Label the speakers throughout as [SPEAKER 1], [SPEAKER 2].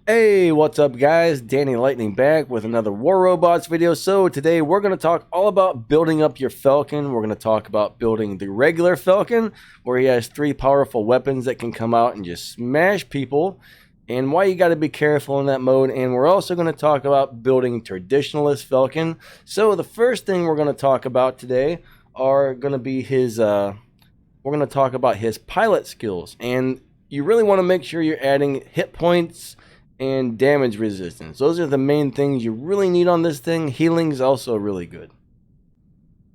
[SPEAKER 1] Hey, what's up guys? Danny Lightning back with another War Robots video. So today we're going to talk all about building up your Falcon. We're going to talk about building the regular Falcon, where he has 3 powerful weapons that can come out and just smash people, and why you got to be careful in that mode. And we're also going to talk about building traditionalist Falcon. So the first thing we're going to talk about today are going to be his we're going to talk about his pilot skills. And you really want to make sure you're adding hit points and damage resistance. Those are the main things you really need on this thing. Healing is also really good.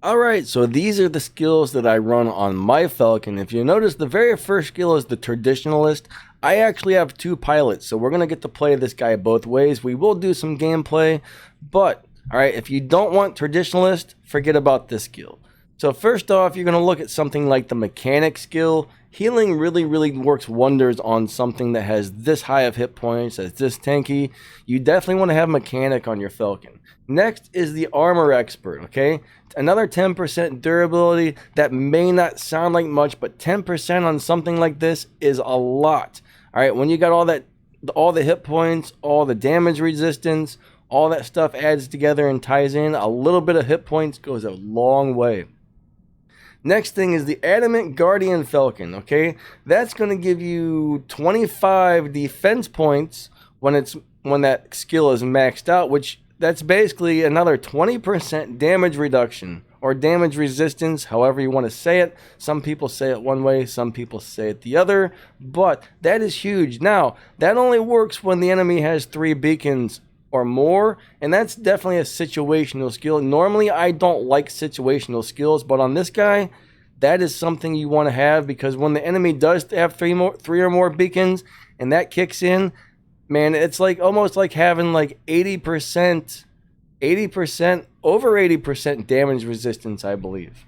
[SPEAKER 1] Alright, so these are the skills that I run on my Falcon. If you notice, the very first skill is the Traditionalist. I actually have 2 pilots, so we're going to get to play this guy both ways. We will do some gameplay, but alright, if you don't want Traditionalist, forget about this skill. So first off, you're going to look at something like the Mechanic skill. Healing really works wonders on something that has this high of hit points, as this tanky. You definitely want to have Mechanic on your Falcon. Next is the Armor Expert, okay? Another 10% durability. That may not sound like much, but 10% on something like this is a lot. Alright, when you got all the hit points, all the damage resistance, all that stuff adds together and ties in, a little bit of hit points goes a long way. Next thing is the Adamant Guardian Falcon, okay? That's going to give you 25 defense points when that skill is maxed out, which that's basically another 20% damage reduction or damage resistance, however you want to say it. Some people say it one way, some people say it the other, but that is huge. Now, that only works when the enemy has 3 beacons or more, and that's definitely a situational skill. Normally I don't like situational skills, but on this guy, that is something you want to have, because when the enemy does have 3 or more beacons and that kicks in, man, it's like almost like having like 80%, over 80% damage resistance, I believe.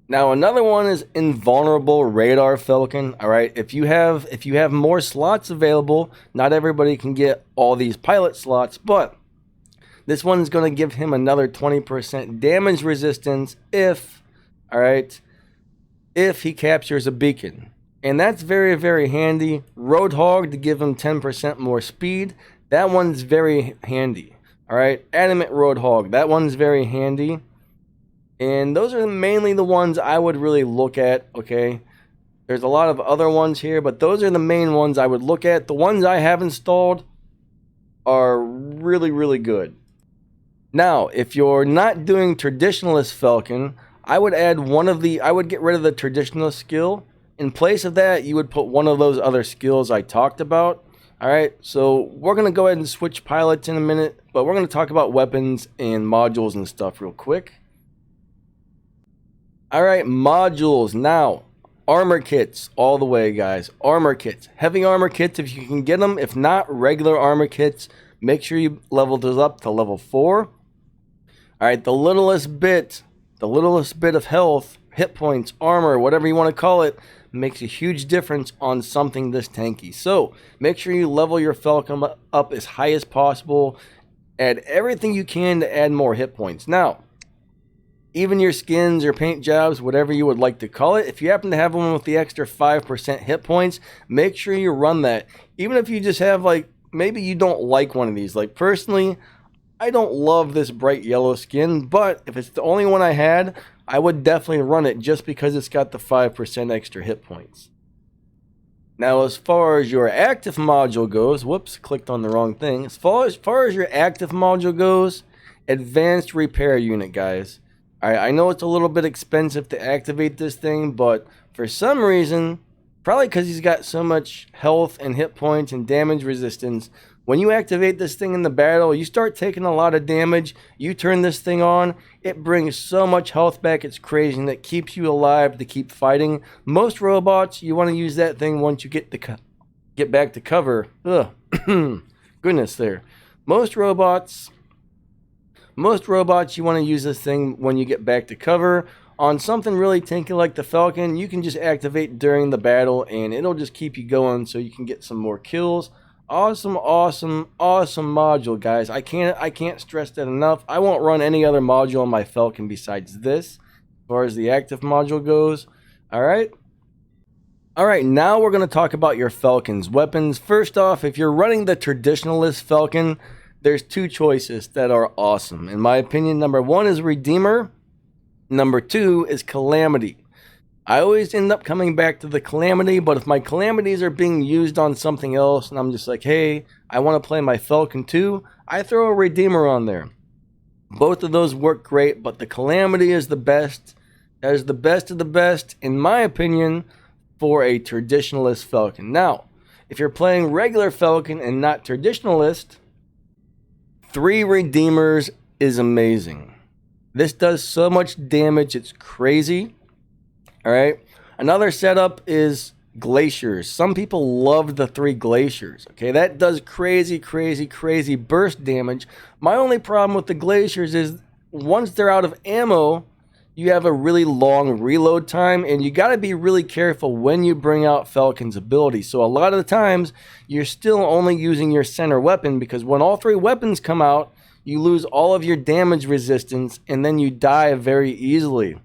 [SPEAKER 1] Now another one is Invulnerable Radar Falcon. All right, if you have more slots available, not everybody can get all these pilot slots, but this one's going to give him another 20% damage resistance if he captures a beacon. And that's very handy. Roadhog to give him 10% more speed. That one's very handy. All right, Adamant Roadhog, that one's very handy. And those are mainly the ones I would really look at, okay? There's a lot of other ones here, but those are the main ones I would look at. The ones I have installed are really good. Now, if you're not doing Traditionalist Falcon, I would get rid of the Traditionalist skill. In place of that, you would put one of those other skills I talked about. Alright, so we're going to go ahead and switch pilots in a minute, but we're going to talk about weapons and modules and stuff real quick. Alright, modules. Now, armor kits all the way, guys. Armor kits. Heavy armor kits if you can get them. If not, regular armor kits. Make sure you level those up to level 4. Alright, the littlest bit of health, hit points, armor, whatever you want to call it, makes a huge difference on something this tanky. So, make sure you level your Falcon up as high as possible. Add everything you can to add more hit points. Now, even your skins or paint jobs, whatever you would like to call it, if you happen to have one with the extra 5% hit points, make sure you run that. Even if you just have, like, maybe you don't like one of these. Like, personally, I don't love this bright yellow skin, but if it's the only one I had, I would definitely run it just because it's got the 5% extra hit points. Now, as far as your active module goes, whoops, clicked on the wrong thing. As far as your active module goes, Advanced Repair Unit, guys. I know it's a little bit expensive to activate this thing, but for some reason, probably because he's got so much health and hit points and damage resistance, when you activate this thing in the battle, you start taking a lot of damage. You turn this thing on, it brings so much health back, it's crazy, and it keeps you alive to keep fighting. Most robots, you want to use that thing once you get back to cover. Ugh, goodness there. Most robots, you want to use this thing when you get back to cover. On something really tanky like the Falcon, you can just activate during the battle, and it'll just keep you going so you can get some more kills. Awesome module, guys. I can't stress that enough. I won't run any other module on my Falcon besides this, as far as the active module goes. Alright. Alright, now we're going to talk about your Falcons weapons. First off, if you're running the traditionalist Falcon, there's two choices that are awesome. In my opinion, number one is Redeemer. Number two is Calamity. I always end up coming back to the Calamity, but if my Calamities are being used on something else and I'm just like, hey, I want to play my Falcon too, I throw a Redeemer on there. Both of those work great, but the Calamity is the best. That is the best of the best, in my opinion, for a traditionalist Falcon. Now, if you're playing regular Falcon and not traditionalist, 3 Redeemers is amazing. This does so much damage, it's crazy. Alright, another setup is Glaciers. Some people love the 3 Glaciers. Okay, that does crazy burst damage. My only problem with the Glaciers is once they're out of ammo, you have a really long reload time, and you got to be really careful when you bring out Falcon's ability. So a lot of the times, you're still only using your center weapon, because when all 3 weapons come out, you lose all of your damage resistance, and then you die very easily.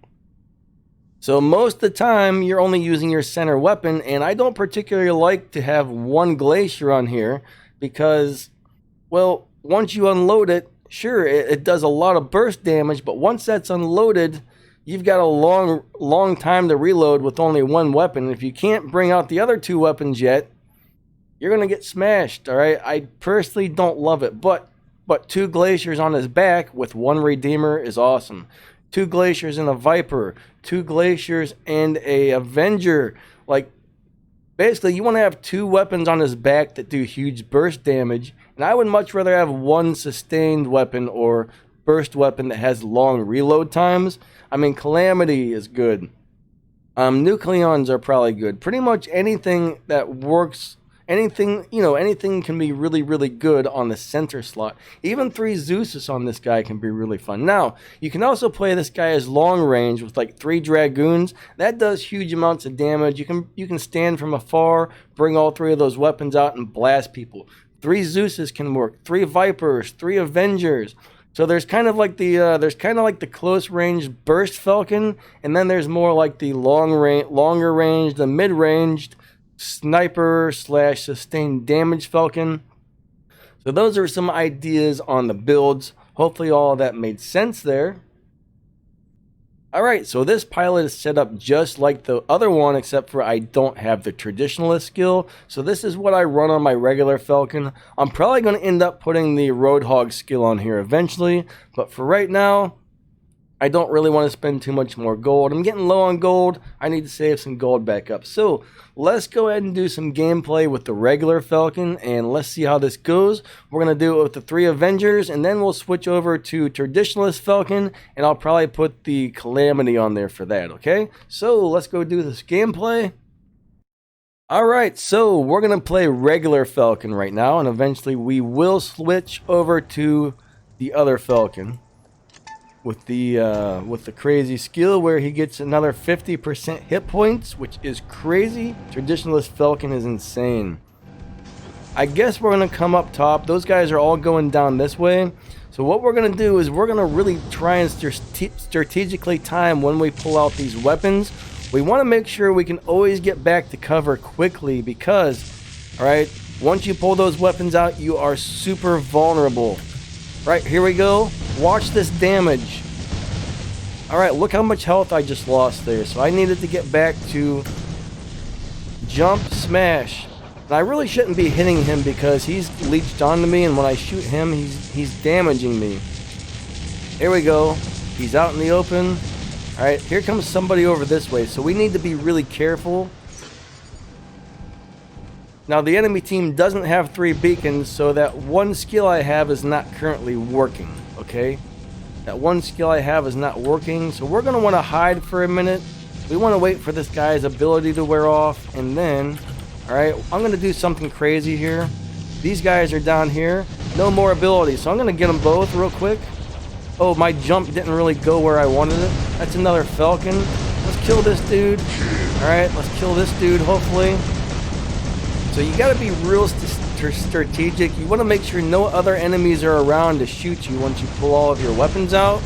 [SPEAKER 1] So most of the time, you're only using your center weapon, and I don't particularly like to have 1 Glacier on here, because, well, once you unload it, sure, it does a lot of burst damage, but once that's unloaded, you've got a long time to reload with only 1 weapon. If you can't bring out the other 2 weapons yet, you're going to get smashed, all right? I personally don't love it, but 2 Glaciers on his back with 1 Redeemer is awesome. 2 Glaciers and a Viper, 2 Glaciers and a Avenger. Like, basically, you want to have 2 weapons on his back that do huge burst damage, and I would much rather have 1 sustained weapon or burst weapon that has long reload times. I mean, Calamity is good. Nucleons are probably good. Pretty much anything that works, anything can be really good on the center slot. Even 3 Zeuses on this guy can be really fun. Now, you can also play this guy as long range with like 3 Dragoons. That does huge amounts of damage. You can stand from afar, bring all 3 of those weapons out and blast people. 3 Zeuses can work. 3 Vipers, 3 Avengers. So there's kind of like the close range burst Falcon, and then there's more like the longer range, the mid ranged sniper / sustained damage Falcon. So those are some ideas on the builds. Hopefully all of that made sense there. Alright, so this pilot is set up just like the other one, except for I don't have the traditionalist skill. So this is what I run on my regular Falcon. I'm probably going to end up putting the Roadhog skill on here eventually, but for right now, I don't really want to spend too much more gold. I'm getting low on gold. I need to save some gold back up. So let's go ahead and do some gameplay with the regular Falcon, and let's see how this goes. We're going to do it with the 3 Avengers, and then we'll switch over to Traditionalist Falcon, and I'll probably put the Calamity on there for that, okay? So let's go do this gameplay. Alright, so we're going to play regular Falcon right now, and eventually we will switch over to the other Falcon with the crazy skill where he gets another 50% hit points, which is crazy. Traditionalist Falcon is insane. I guess we're going to come up top. Those guys are all going down this way. So what we're going to do is we're going to really try and strategically time when we pull out these weapons. We want to make sure we can always get back to cover quickly because, alright, once you pull those weapons out, you are super vulnerable. Right, here we go. Watch this damage. Alright, look how much health I just lost there. So I needed to get back to jump, smash. And I really shouldn't be hitting him because he's leeched onto me, and when I shoot him, he's damaging me. Here we go. He's out in the open. Alright, here comes somebody over this way. So we need to be really careful. Now the enemy team doesn't have 3 beacons, so that one skill I have is not currently working, okay? That one skill I have is not working, so we're going to want to hide for a minute. We want to wait for this guy's ability to wear off, and then, alright, I'm going to do something crazy here. These guys are down here, no more ability, so I'm going to get them both real quick. Oh, my jump didn't really go where I wanted it. That's another Falcon. Let's kill this dude. Alright, let's kill this dude, hopefully. So you gotta be real strategic. You want to make sure no other enemies are around to shoot you once you pull all of your weapons out.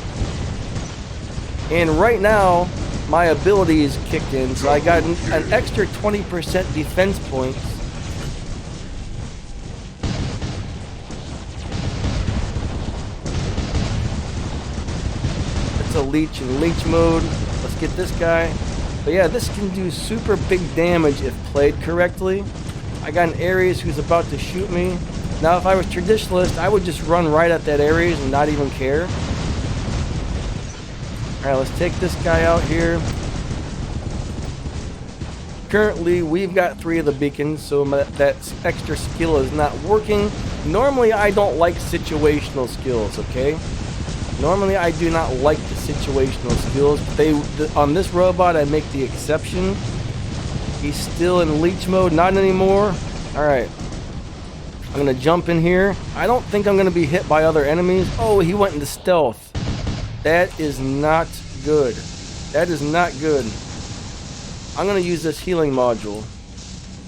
[SPEAKER 1] And right now, my abilities kicked in, so I got an extra 20% defense points. It's a leech in leech mode. Let's get this guy. But yeah, this can do super big damage if played correctly. I got an Ares who's about to shoot me. Now, if I was Traditionalist, I would just run right at that Ares and not even care. Alright, let's take this guy out here. Currently, we've got 3 of the beacons, so that extra skill is not working. Normally, I don't like situational skills, okay? Normally, I do not like the situational skills. On this robot, I make the exception. He's still in leech mode, not anymore. Alright. I'm going to jump in here. I don't think I'm going to be hit by other enemies. Oh, he went into stealth. That is not good. That is not good. I'm going to use this healing module.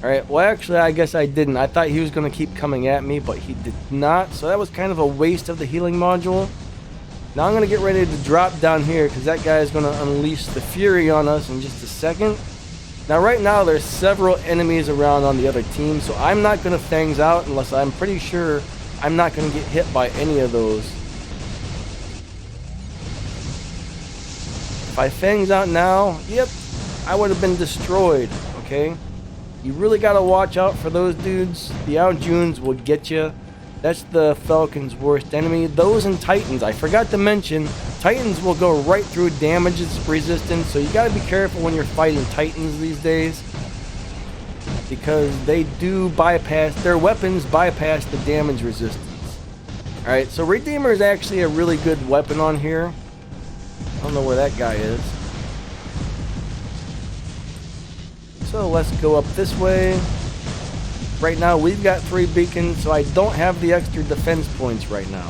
[SPEAKER 1] Alright, well actually I guess I didn't. I thought he was going to keep coming at me, but he did not. So that was kind of a waste of the healing module. Now I'm going to get ready to drop down here because that guy is going to unleash the fury on us in just a second. Now right now there's several enemies around on the other team, so I'm not going to fangs out unless I'm pretty sure I'm not going to get hit by any of those. If I fangs out now, yep, I would have been destroyed, okay? You really got to watch out for those dudes. The Aljuns will get you. That's the Falcon's worst enemy. Those and Titans, I forgot to mention, Titans will go right through damage resistance, so you gotta be careful when you're fighting Titans these days. Because they do bypass, their weapons bypass the damage resistance. Alright, so Redeemer is actually a really good weapon on here. I don't know where that guy is. So let's go up this way. Right now we've got 3 beacons, so I don't have the extra defense points right now.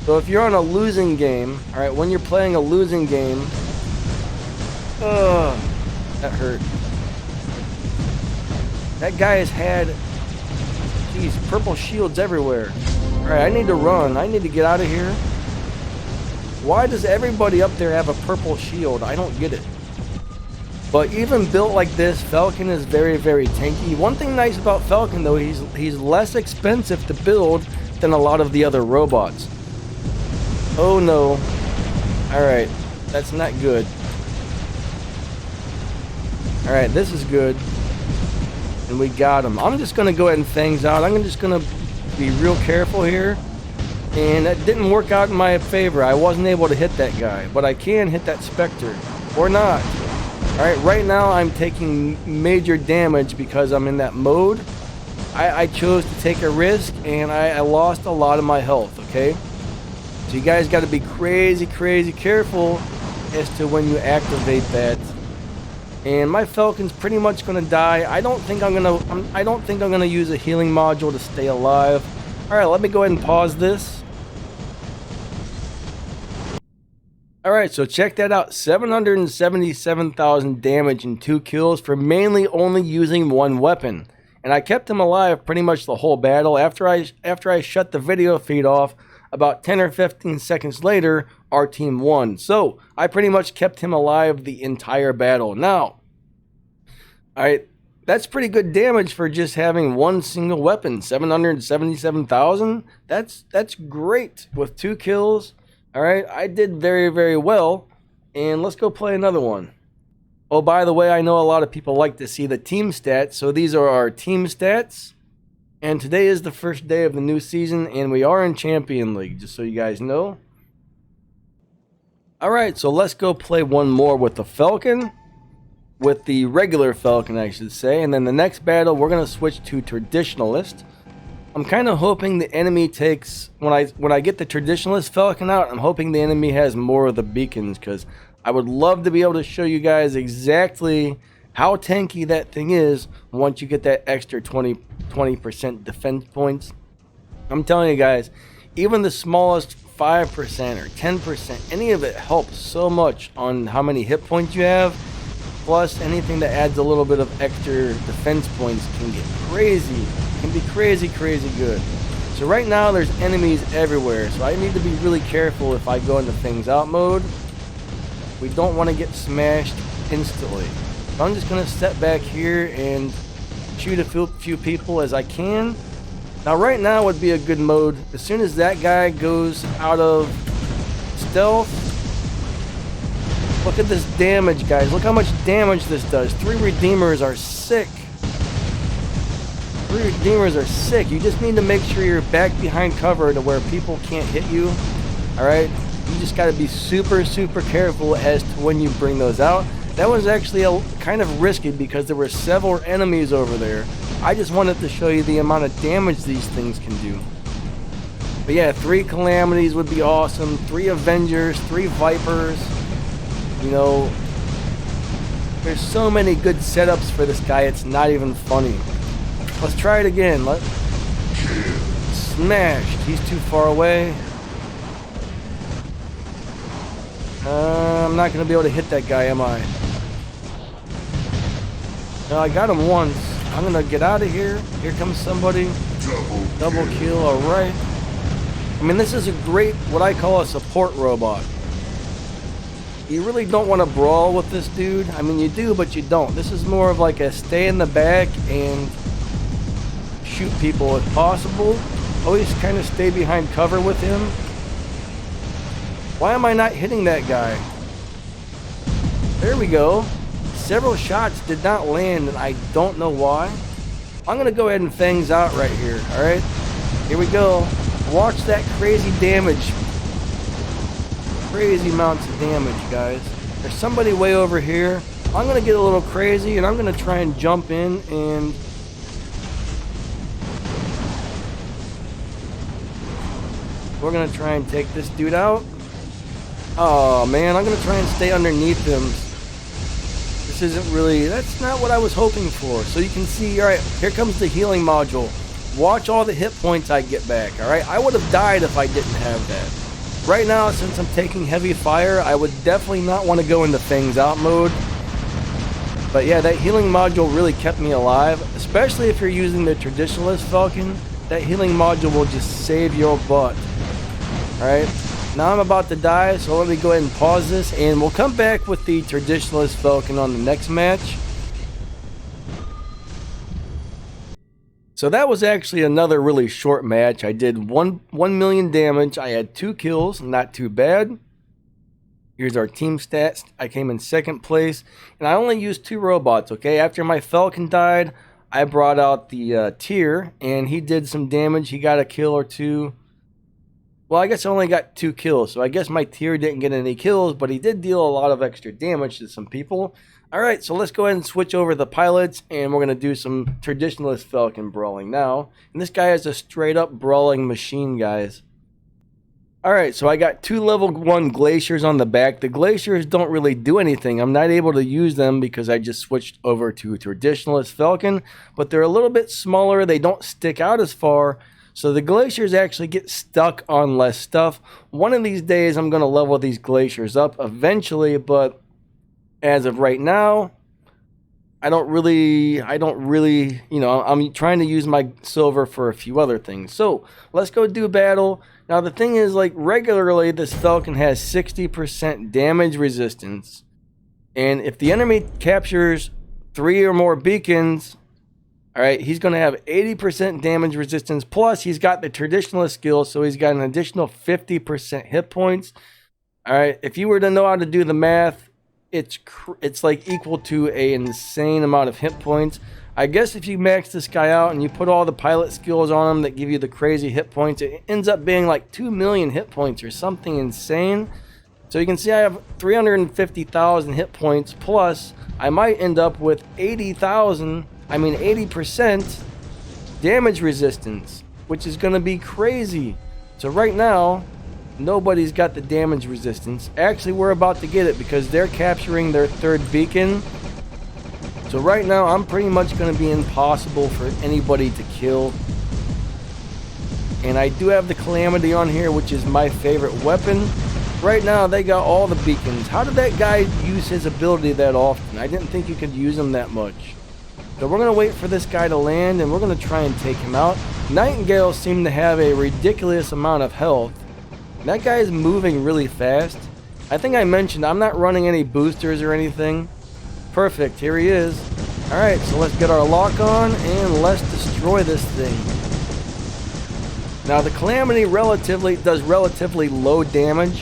[SPEAKER 1] So if you're on a losing game, alright, when you're playing a losing game, that hurt. That guy has had, geez, purple shields everywhere. Alright, I need to run. I need to get out of here. Why does everybody up there have a purple shield? I don't get it. But even built like this, Falcon is very, very tanky. One thing nice about Falcon, though, he's less expensive to build than a lot of the other robots. Oh no. Alright, that's not good. Alright, this is good. And we got him. I'm just going to go ahead and fangs out. I'm just going to be real careful here. And that didn't work out in my favor. I wasn't able to hit that guy. But I can hit that Spectre. Or not. Alright, right now I'm taking major damage because I'm in that mode. I chose to take a risk and I lost a lot of my health, okay? So you guys got to be crazy, crazy careful as to when you activate that. And my Falcon's pretty much going to die. I don't think I'm going to use a healing module to stay alive. Alright, let me go ahead and pause this. Alright, so check that out. 777,000 damage and 2 kills for mainly only using 1 weapon. And I kept him alive pretty much the whole battle. After I shut the video feed off, about 10 or 15 seconds later, our team won. So, I pretty much kept him alive the entire battle. Now, alright, that's pretty good damage for just having 1 single weapon. 777,000? That's great with 2 kills. Alright, I did very, very well. And let's go play another one. Oh, by the way, I know a lot of people like to see the team stats. So these are our team stats. And today is the first day of the new season. And we are in Champion League, just so you guys know. Alright, so let's go play one more with the Falcon. With the regular Falcon, I should say. And then the next battle, we're going to switch to Traditionalist. I'm kind of hoping the enemy takes, when I get the Traditionalist Falcon out, I'm hoping the enemy has more of the beacons, because I would love to be able to show you guys exactly how tanky that thing is once you get that extra 20% defense points. I'm telling you guys, even the smallest 5% or 10%, any of it helps so much on how many hit points you have. Plus, anything that adds a little bit of extra defense points can get crazy. Can be crazy, crazy good. So right now, there's enemies everywhere. So I need to be really careful if I go into things out mode. We don't want to get smashed instantly. So I'm just going to step back here and shoot a few people as I can. Now right now would be a good mode. As soon as that guy goes out of stealth, look at this damage, guys. Look how much damage this does. 3 Redeemers are sick. 3 Redeemers are sick. You just need to make sure you're back behind cover to where people can't hit you. Alright? You just got to be super, super careful as to when you bring those out. That was actually kind of risky because there were several enemies over there. I just wanted to show you the amount of damage these things can do. But yeah, 3 Calamities would be awesome. 3 Avengers, 3 Vipers. You know, there's so many good setups for this guy, it's not even funny. Let's try it again. Smashed. He's too far away. I'm not going to be able to hit that guy, am I? No, I got him once. I'm going to get out of here. Here comes somebody. Double kill, alright. I mean, this is a great, what I call a support robot. You really don't want to brawl with this dude. I mean, you do, but you don't. This is more of like a stay in the back and shoot people if possible. Always kind of stay behind cover with him. Why am I not hitting that guy? There we go. Several shots did not land, and I don't know why. I'm going to go ahead and fangs out right here, alright? Here we go. Watch that crazy damage. Crazy amounts of damage, guys. There's somebody way over here. I'm going to get a little crazy, and I'm going to try and jump in and... we're going to try and take this dude out. Oh, man, I'm going to try and stay underneath him. This isn't really... that's not what I was hoping for. So you can see, alright, here comes the healing module. Watch all the hit points I get back, alright? I would have died if I didn't have that. Right now, since I'm taking heavy fire, I would definitely not want to go into fangs out mode. But yeah, that healing module really kept me alive. Especially if you're using the Traditionalist Falcon. That healing module will just save your butt. Alright? Now I'm about to die, so let me go ahead and pause this, and we'll come back with the Traditionalist Falcon on the next match. So that was actually another really short match. I did 1 million damage. I had 2 kills, not too bad. Here's our team stats. I came in 2nd place, and I only used 2 robots, okay? After my Falcon died, I brought out the Tier, and he did some damage. He got a kill or 2. Well, I guess I only got 2 kills, so I guess my Tier didn't get any kills, but he did deal a lot of extra damage to some people. Alright, so let's go ahead and switch over the pilots, and we're going to do some Traditionalist Falcon brawling now. And this guy is a straight-up brawling machine, guys. Alright, so I got 2 level 1 Glaciers on the back. The Glaciers don't really do anything. I'm not able to use them because I just switched over to Traditionalist Falcon, but they're a little bit smaller. They don't stick out as far. So the Glaciers actually get stuck on less stuff. One of these days I'm going to level these Glaciers up eventually, but as of right now, I don't really, you know, I'm trying to use my silver for a few other things. So let's go do battle. Now the thing is, like, regularly this Falcon has 60% damage resistance. And if the enemy captures 3 or more beacons... alright, he's going to have 80% damage resistance, plus he's got the Traditionalist skill, so he's got an additional 50% hit points. Alright, if you were to know how to do the math, it's like equal to an insane amount of hit points. I guess if you max this guy out and you put all the pilot skills on him that give you the crazy hit points, it ends up being like 2 million hit points or something insane. So you can see I have 350,000 hit points, plus I might end up with 80% damage resistance, which is going to be crazy. So right now, nobody's got the damage resistance. Actually, we're about to get it because they're capturing their 3rd beacon. So right now, I'm pretty much going to be impossible for anybody to kill. And I do have the Calamity on here, which is my favorite weapon. Right now, they got all the beacons. How did that guy use his ability that often? I didn't think you could use him that much. So we're going to wait for this guy to land, and we're going to try and take him out. Nightingales seem to have a ridiculous amount of health. That guy is moving really fast. I think I mentioned I'm not running any boosters or anything. Perfect, here he is. Alright, so let's get our lock on and let's destroy this thing. Now the Calamity does relatively low damage,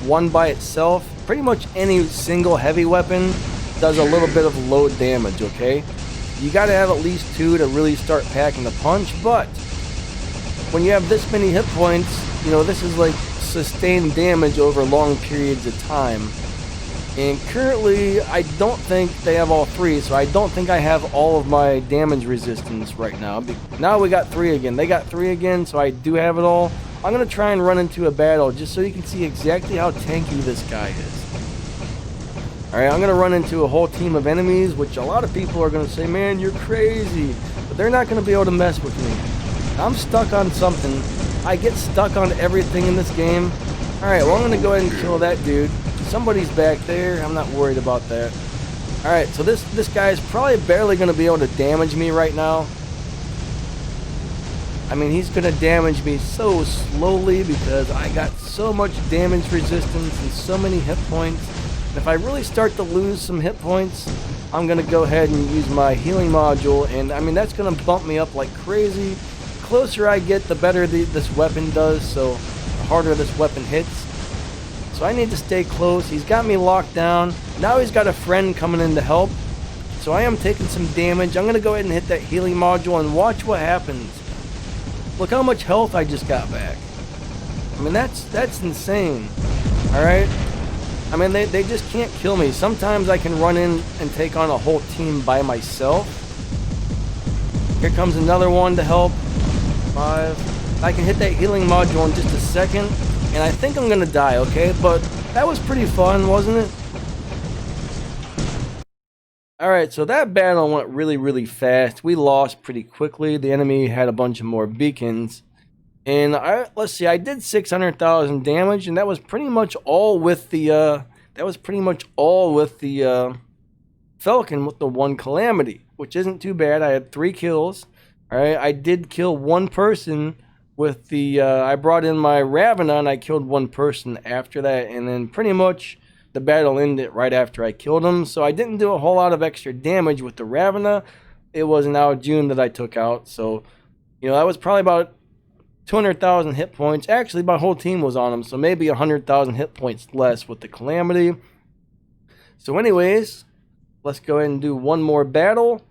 [SPEAKER 1] one by itself. Pretty much any single heavy weapon does a little bit of low damage, okay? You gotta have at least 2 to really start packing the punch, but when you have this many hit points, you know, this is like sustained damage over long periods of time. And currently, I don't think they have all 3, so I don't think I have all of my damage resistance right now. Now we got 3 again. They got 3 again, so I do have it all. I'm going to try and run into a battle just so you can see exactly how tanky this guy is. Alright, I'm going to run into a whole team of enemies, which a lot of people are going to say, man, you're crazy. But they're not going to be able to mess with me. I'm stuck on something. I get stuck on everything in this game. Alright, well, I'm going to go ahead and kill that dude. Somebody's back there. I'm not worried about that. Alright, so this guy's probably barely going to be able to damage me right now. I mean, he's going to damage me so slowly because I got so much damage resistance and so many hit points. And if I really start to lose some hit points, I'm going to go ahead and use my healing module. And, I mean, that's going to bump me up like crazy. The closer I get, the better this weapon does. So, the harder this weapon hits. So I need to stay close. He's got me locked down. Now he's got a friend coming in to help. So I am taking some damage. I'm going to go ahead and hit that healing module and watch what happens. Look how much health I just got back. I mean, that's insane. Alright? I mean, they just can't kill me. Sometimes I can run in and take on a whole team by myself. Here comes another one to help. 5. I can hit that healing module in just a second. And I think I'm going to die, okay? But that was pretty fun, wasn't it? Alright, so that battle went really, really fast. We lost pretty quickly. The enemy had a bunch of more beacons. And let's see, I did 600,000 damage, and that was pretty much all with the Falcon with the one Calamity, which isn't too bad. I had 3 kills. Alright, I did kill one person with the, I brought in my Ravana and I killed one person after that, and then pretty much the battle ended right after I killed him. So I didn't do a whole lot of extra damage with the Ravana. It was an June that I took out, so, you know, that was probably about 200,000 hit points. Actually, my whole team was on him, so maybe 100,000 hit points less with the Calamity. So anyways, let's go ahead and do one more battle,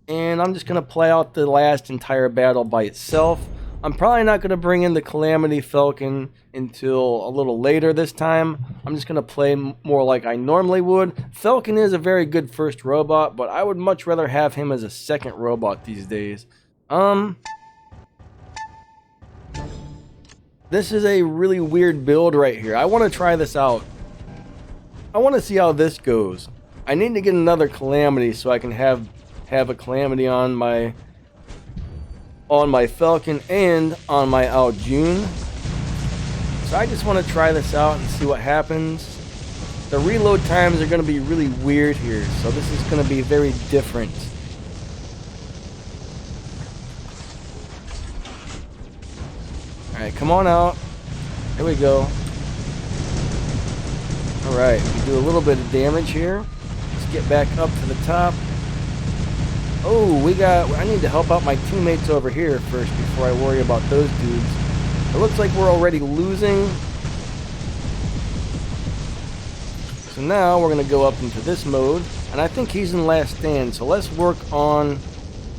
[SPEAKER 1] and I'm just going to play out the last entire battle by itself. I'm probably not going to bring in the Calamity Falcon until a little later this time. I'm just going to play more like I normally would. Falcon is a very good first robot, but I would much rather have him as a second robot these days. This is a really weird build right here. I want to try this out. I want to see how this goes. I need to get another Calamity so I can have a Calamity on my Falcon and on my June. So I just want to try this out and see what happens. The reload times are going to be really weird here, so this is going to be very different. Alright, come on out. Here we go. Alright, we do a little bit of damage here. Let's get back up to the top. Oh, I need to help out my teammates over here first before I worry about those dudes. It looks like we're already losing. So now we're going to go up into this mode. And I think he's in last stand, so let's work on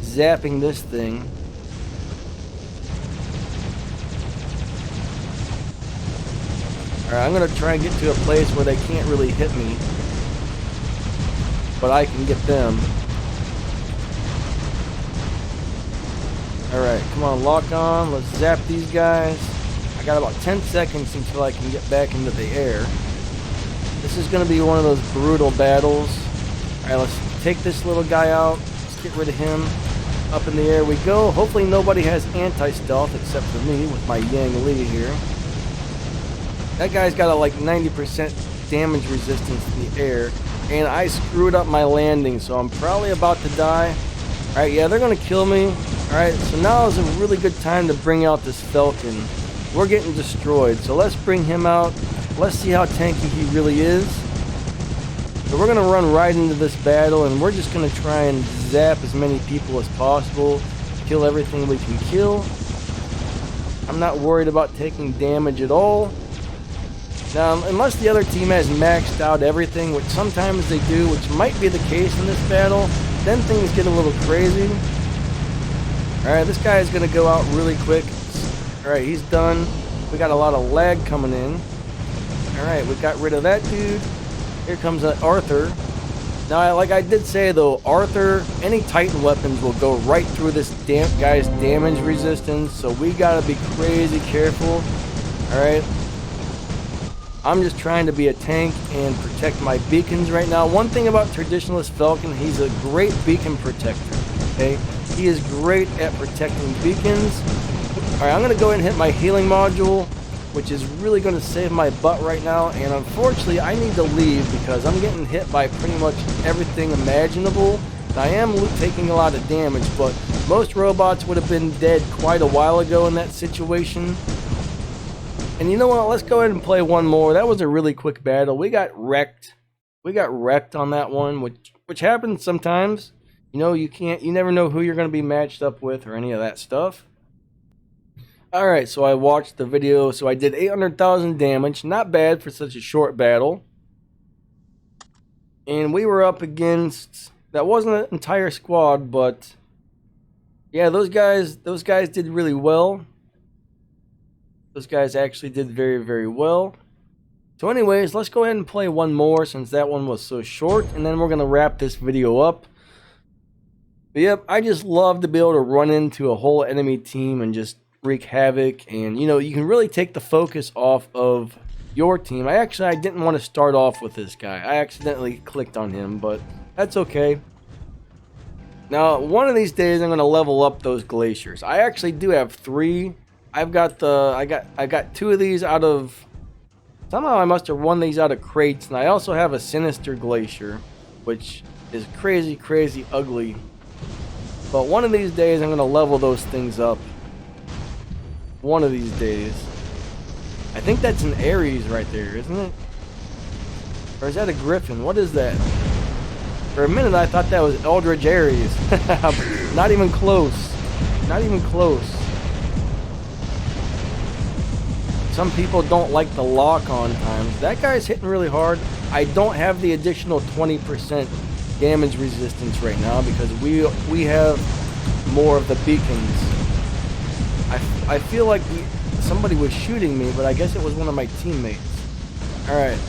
[SPEAKER 1] zapping this thing. Alright, I'm going to try and get to a place where they can't really hit me. But I can get them. Alright, come on, lock on. Let's zap these guys. I got about 10 seconds until I can get back into the air. This is going to be one of those brutal battles. Alright, let's take this little guy out. Let's get rid of him. Up in the air we go. Hopefully nobody has anti-stealth except for me with my Yang Li here. That guy's got a like 90% damage resistance in the air. And I screwed up my landing, so I'm probably about to die. Alright, yeah, they're going to kill me. Alright, so now is a really good time to bring out this Falcon. We're getting destroyed, so let's bring him out. let's see how tanky he really is. So we're gonna run right into this battle, and we're just gonna try and zap as many people as possible, kill everything we can kill. I'm not worried about taking damage at all. Now, unless the other team has maxed out everything, which sometimes they do, which might be the case in this battle, then things get a little crazy. Alright, this guy is going to go out really quick. Alright, he's done. We got a lot of lag coming in. Alright, we got rid of that dude. Here comes Arthur. Now, like I did say though, Arthur, any Titan weapons will go right through this guy's damage resistance, so we gotta be crazy careful. Alright. I'm just trying to be a tank and protect my beacons right now. One thing about Traditionalist Falcon, he's a great beacon protector. Okay? He is great at protecting beacons. Alright, I'm gonna go ahead and hit my healing module, which is really going to save my butt right now, and unfortunately I need to leave because I'm getting hit by pretty much everything imaginable. I am taking a lot of damage, but most robots would have been dead quite a while ago in that situation. And you know what, let's go ahead and play one more. That was a really quick battle. We got wrecked. We got wrecked on that one, which happens sometimes. You know, you never know who you're going to be matched up with or any of that stuff. Alright, so I watched the video. So I did 800,000 damage. Not bad for such a short battle. And we were up against... That wasn't an entire squad, but... Yeah, those guys did really well. Those guys actually did very, very well. So anyways, let's go ahead and play one more since that one was so short. And then we're going to wrap this video up. But yep, I just love to be able to run into a whole enemy team and just wreak havoc, and you know, you can really take the focus off of your team. I didn't want to start off with this guy. I accidentally clicked on him, but that's okay. Now, one of these days I'm going to level up those glaciers. I actually do have 3. I got 2 of these out of, somehow I must have won these out of crates, and I also have a sinister glacier, which is crazy, crazy ugly. But one of these days I'm going to level those things up. One of these days. I think that's an Ares right there, isn't it? Or is that a Griffin? What is that? For a minute I thought that was Eldritch Ares. Not even close. Not even close. Some people don't like the lock-on times. That guy's hitting really hard. I don't have the additional 20% damage resistance right now because we have more of the beacons. I feel like somebody was shooting me, but I guess it was one of my teammates. Alright,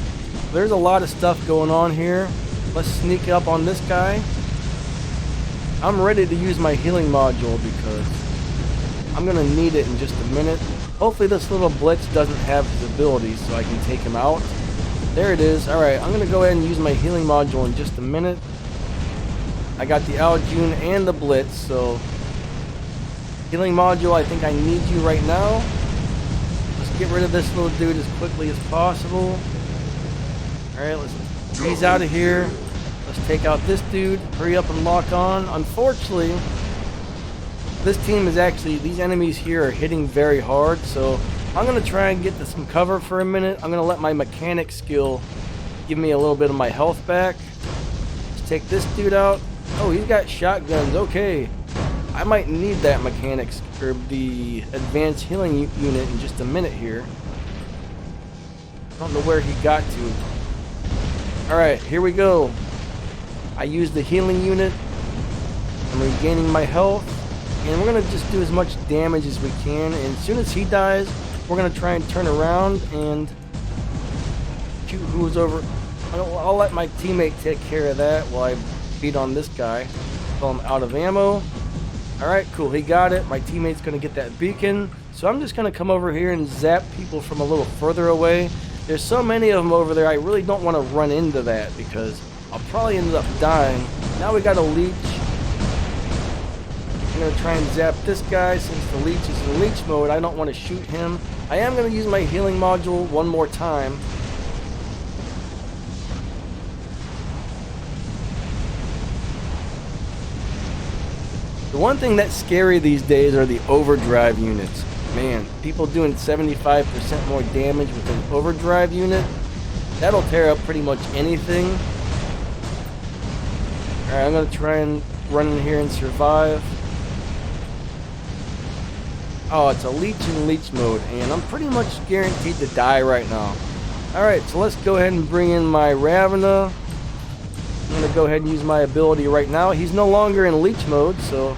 [SPEAKER 1] there's a lot of stuff going on here. Let's sneak up on this guy. I'm ready to use my healing module because I'm going to need it in just a minute. Hopefully this little blitz doesn't have his abilities so I can take him out. There it is. Alright, I'm going to go ahead and use my healing module in just a minute. I got the Aljun and the blitz, so... Healing module, I think I need you right now. Let's get rid of this little dude as quickly as possible. Alright, he's out of here. Let's take out this dude. Hurry up and lock on. Unfortunately, this team is actually, these enemies here are hitting very hard, so I'm going to try and get to some cover for a minute. I'm going to let my mechanic skill give me a little bit of my health back. Let's take this dude out. Oh, he's got shotguns. Okay. I might need that mechanics or the advanced healing unit in just a minute here. I don't know where he got to. Alright, here we go. I used the healing unit. I'm regaining my health. And we're going to just do as much damage as we can. And as soon as he dies, we're going to try and turn around and shoot who's over. I'll let my teammate take care of that while I beat on this guy. So I'm out of ammo. Alright, cool, he got it. My teammate's going to get that beacon. So I'm just going to come over here and zap people from a little further away. There's so many of them over there, I really don't want to run into that because I'll probably end up dying. Now we got a leech. I'm going to try and zap this guy since the leech is in leech mode. I don't want to shoot him. I am going to use my healing module one more time. The one thing that's scary these days are the overdrive units. Man, people doing 75% more damage with an overdrive unit, that'll tear up pretty much anything. Alright, I'm going to try and run in here and survive. Oh, it's a leech in leech mode, and I'm pretty much guaranteed to die right now. Alright, so let's go ahead and bring in my Ravana. I'm going to go ahead and use my ability right now. He's no longer in leech mode, so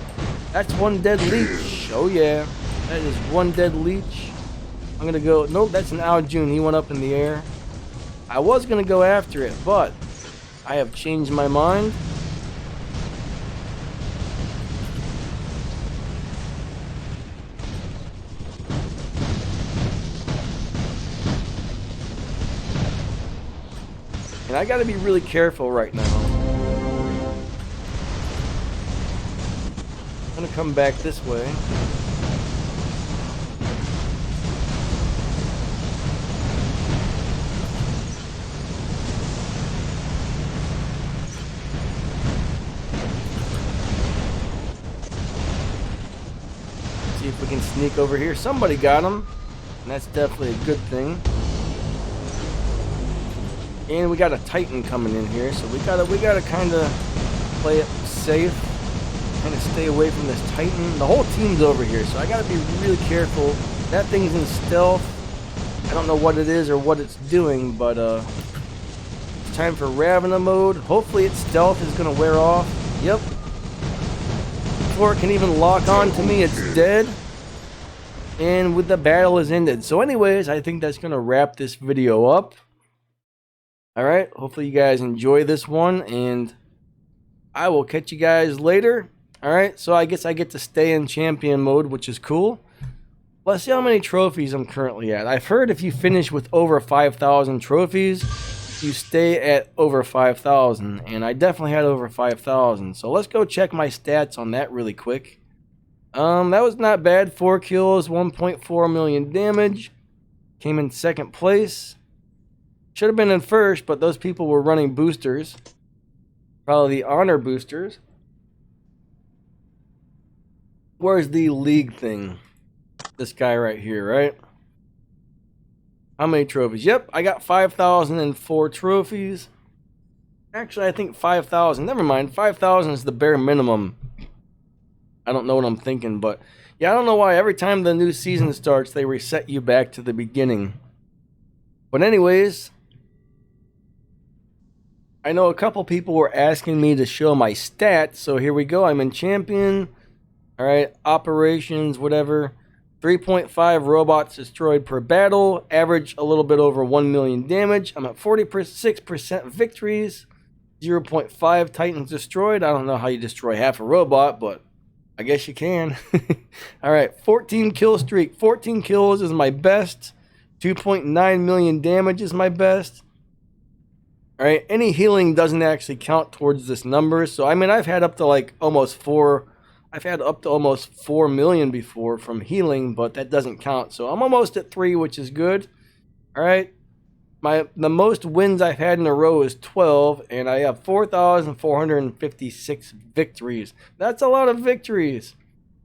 [SPEAKER 1] that's one dead leech. Oh yeah, that is one dead leech. I'm going to go, nope, that's an Aljun. He went up in the air. I was going to go after it, but I have changed my mind. And I gotta be really careful right now. I'm gonna come back this way. See if we can sneak over here. Somebody got him, and that's definitely a good thing. And we got a Titan coming in here, so we gotta kind of play it safe, kind of stay away from this Titan. The whole team's over here, so I gotta be really careful. That thing's in stealth. I don't know what it is or what it's doing, but it's time for Ravana mode. Hopefully its stealth is gonna wear off. Yep. Before it can even lock on to me, it's dead. And with the battle is ended. So anyways, I think that's gonna wrap this video up. Alright, hopefully you guys enjoy this one, and I will catch you guys later. Alright, so I guess I get to stay in champion mode, which is cool. Let's see how many trophies I'm currently at. I've heard if you finish with over 5,000 trophies, you stay at over 5,000, and I definitely had over 5,000. So let's go check my stats on that really quick. That was not bad. 4 kills, 1.4 million damage. Came in second place. Should have been in first, but those people were running boosters. Probably the honor boosters. Where's the league thing? This guy right here, right? How many trophies? Yep, I got 5,004 trophies. Actually, I think 5,000. Never mind, 5,000 is the bare minimum. I don't know what I'm thinking, but yeah, I don't know why every time the new season starts, they reset you back to the beginning. But anyways, I know a couple people were asking me to show my stats, so here we go. I'm in champion. Alright, operations, whatever. 3.5 robots destroyed per battle. Average a little bit over 1 million damage. I'm at 46% victories. 0.5 titans destroyed. I don't know how you destroy half a robot, but I guess you can. Alright, 14 kill streak. 14 kills is my best. 2.9 million damage is my best. Alright, any healing doesn't actually count towards this number. So, I mean, I've had up to like almost 4 million before from healing, but that doesn't count. So, I'm almost at 3, which is good. Alright, the most wins I've had in a row is 12, and I have 4,456 victories. That's a lot of victories.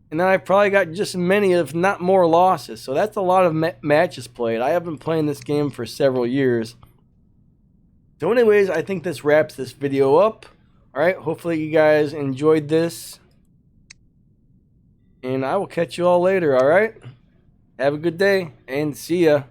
[SPEAKER 1] And then I've probably got just as many, if not more, losses. So, that's a lot of matches played. I have been playing this game for several years. So anyways, I think this wraps this video up. Alright, hopefully you guys enjoyed this. And I will catch you all later, alright? Have a good day, and see ya.